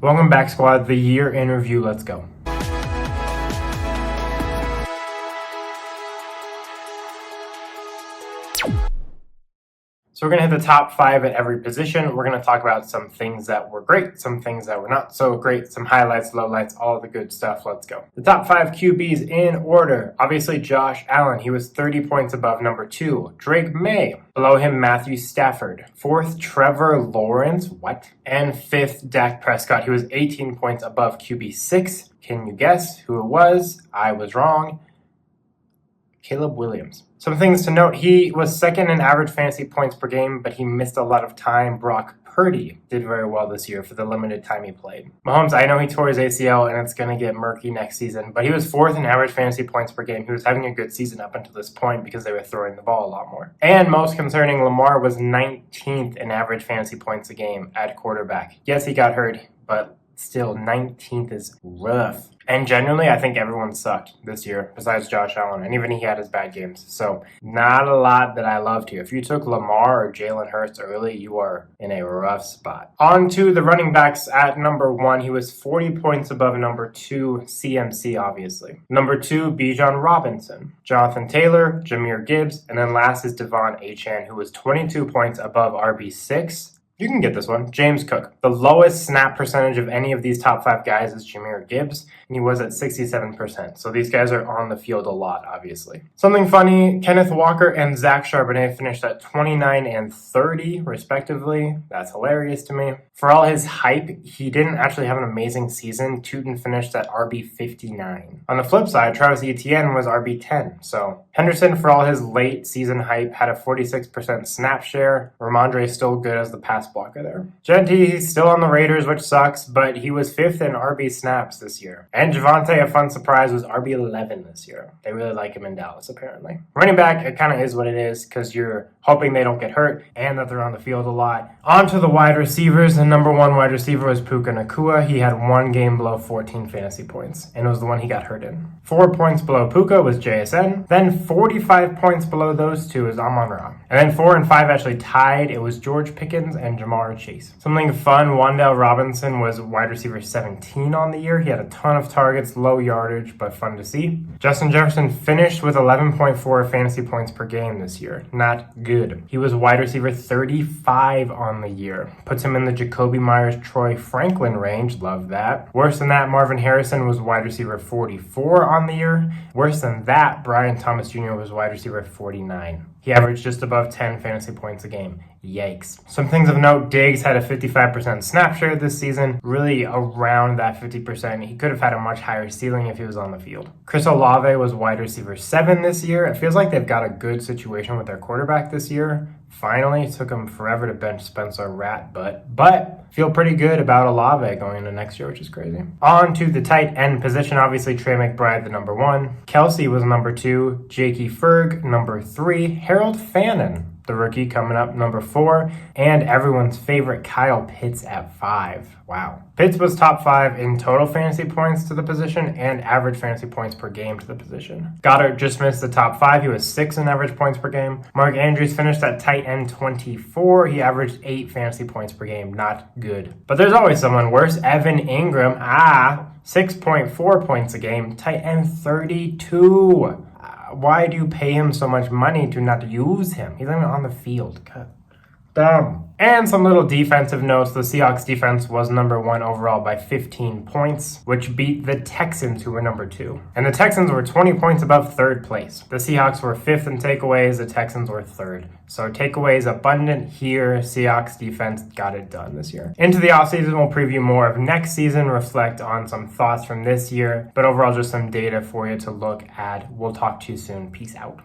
Welcome back, squad. The year in review. Let's go. So we're going to hit the top 5 at every position. We're going to talk about some things that were great, some things that were not so great, some highlights, lowlights, all the good stuff. Let's go. The top 5 QBs in order. Obviously, Josh Allen. He was 30 points above number 2. Drake May. Below him, Matthew Stafford. 4th, Trevor Lawrence. What? And 5th, Dak Prescott. He was 18 points above QB 6. Can you guess who it was? I was wrong. Caleb Williams. Some things to note, he was 2nd in average fantasy points per game, but he missed a lot of time. Brock Purdy did very well this year for the limited time he played. Mahomes, I know he tore his ACL and it's going to get murky next season, but he was 4th in average fantasy points per game. He was having a good season up until this point because they were throwing the ball a lot more. And most concerning, Lamar was 19th in average fantasy points a game at quarterback. Yes, he got hurt, but still 19th is rough. And generally, I think everyone sucked this year besides Josh Allen, and even he had his bad games. So not a lot that I loved here. If you took Lamar or Jalen Hurts early, you are in a rough spot. On to the running backs at number 1. He was 40 points above number 2, CMC, obviously. Number 2, Bijan Robinson. Jonathan Taylor, Jahmyr Gibbs, and then last is Devon Achane, who was 22 points above RB6. You can get this one. James Cook. The lowest snap percentage of any of these top 5 guys is Jahmyr Gibbs, and he was at 67%. So these guys are on the field a lot, obviously. Something funny, Kenneth Walker and Zach Charbonnet finished at 29 and 30, respectively. That's hilarious to me. For all his hype, he didn't actually have an amazing season. Tootin finished at RB59. On the flip side, Travis Etienne was RB10. So Henderson, for all his late season hype, had a 46% snap share. Ramondre is still good as the pass blocker there. Genty, he's still on the Raiders, which sucks, but he was 5th in RB snaps this year. And Javonte, a fun surprise, was RB11 this year. They really like him in Dallas, apparently. Running back, it kind of is what it is because you're hoping they don't get hurt and that they're on the field a lot. On to the wide receivers. The number 1 wide receiver was Puka Nacua. He had 1 game below 14 fantasy points, and it was the one he got hurt in. 4 points below Puka was JSN. Then 45 points below those two is Amon-Ra. And then 4 and 5 actually tied. It was George Pickens and Jamar Chase. Something fun, Wan'Dale Robinson was wide receiver 17 on the year. He had a ton of targets, low yardage, but fun to see. Justin Jefferson finished with 11.4 fantasy points per game this year. Not good. He was wide receiver 35 on the year. Puts him in the Jacoby Myers, Troy Franklin range. Love that. Worse than that, Marvin Harrison was wide receiver 44 on the year. Worse than that, Brian Thomas Jr. was wide receiver 49. He averaged just above 10 fantasy points a game. Yikes. Some things of note, Diggs had a 55% snap share this season, really around that 50%. He could have had a much higher ceiling if he was on the field. Chris Olave was wide receiver 7 this year. It feels like they've got a good situation with their quarterback this year. Finally, it took him forever to bench Spencer Rat, but feel pretty good about Olave going into next year, which is crazy. On to the tight end position, obviously Trey McBride, the number 1. Kelsey was number 2. Jakey Ferg, number 3. Harold Fannin, the rookie, coming up number 4, and everyone's favorite Kyle Pitts at 5. Wow. Pitts was top 5 in total fantasy points to the position and average fantasy points per game to the position. Goddard just missed the top 5. He was 6 in average points per game. Mark Andrews finished at tight end 24. He averaged 8 fantasy points per game. Not good. But there's always someone worse. Evan Ingram, 6.4 points a game. Tight end 32. Why do you pay him so much money to not use him? He's not even on the field. God. Dumb. And some little defensive notes. The Seahawks defense was number 1 overall by 15 points, which beat the Texans, who were number 2. And the Texans were 20 points above 3rd place. The Seahawks were 5th in takeaways. The Texans were 3rd. So takeaways abundant here. Seahawks defense got it done this year. Into the offseason, we'll preview more of next season, reflect on some thoughts from this year, but overall just some data for you to look at. We'll talk to you soon. Peace out.